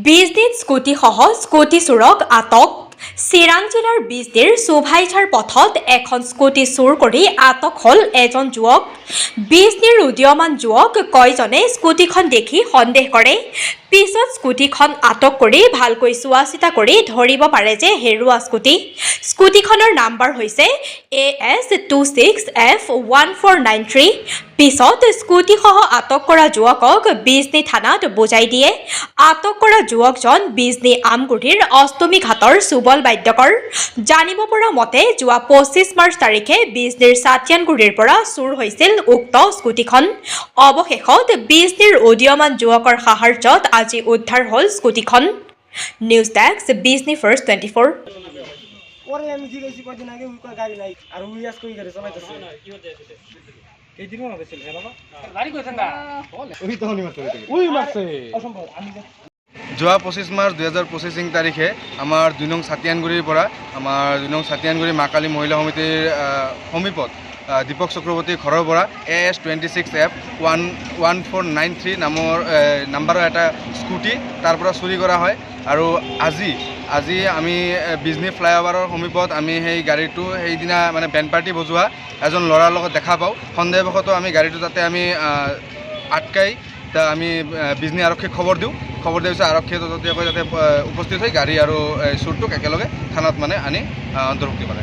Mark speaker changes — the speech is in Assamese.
Speaker 1: বিজনীত স্কুটিসহ স্কুটি চোৰক আটক। চিৰাং জিলাৰ বিজনীৰ চুভাইঝাৰ পথত এখন স্কুটি চুৰ কৰি আটক হ'ল এজন যুৱক। বিজনীৰ উদীয়মান যুৱক কয়জনে স্কুটিখন দেখি সন্দেহ কৰে। পিছত স্কুটিখন আটক কৰি ভালকৈ চোৱা চিতা কৰি ধৰিব পাৰে যে হেৰুৱা স্কুটি। স্কুটিখনৰ নাম্বাৰ হৈছে AS26F1493। পিছত স্কুটিসহ আটক কৰা যুৱকক বিজনী থানাত বুজাই দিয়ে। আটক কৰা যুৱকজন বিজনী আমগুৰিৰ অষ্টমী ঘাটৰ সুবল বাদ্যকৰ। জানিব পৰা মতে যোৱা 25 মাৰ্চ তাৰিখে বিজনীৰ চাতিয়ানগুৰিৰ পৰা চুৰ হৈছিল উক্ত স্কুটিখন। অৱশেষত বিজনীৰ উদীয়মান যুৱকৰ সাহায্যত আজি উদ্ধাৰ হ'ল স্কুটিখন। News desk Bijni first 24।
Speaker 2: যোৱা 25 মাৰ্চ 2025 তাৰিখে আমাৰ 2 নং চাতিয়ানগুৰিৰ পৰা আমাৰ 2 নং চাতিয়ানগুৰি মা কালী মহিলা সমিতিৰ সমীপত দীপক চক্ৰৱৰ্তীৰ ঘৰৰ পৰা AS26F1493 নাম্বাৰৰ এটা স্কুটি তাৰ পৰা চুৰি কৰা হয়। আৰু আজি আমি বিজনী ফ্লাইঅভাৰৰ সমীপত আমি সেই গাড়ীটো সেইদিনা মানে বেণ্ড পাৰ্টি বজোৱা এজন ল'ৰাৰ লগত দেখা পাওঁ। সন্দেহবশতঃ আমি গাড়ীটো তাতে আমি আটকাই আমি বিজনী আৰক্ষীক খবৰ দিওঁ পিছত আৰক্ষীয়ে তদন্তীয়াকৈ যাতে উপস্থিত হৈ গাড়ী আৰু চুৰটোক একেলগে থানাত মানে আনি অন্তৰ্ভুক্তি কৰে।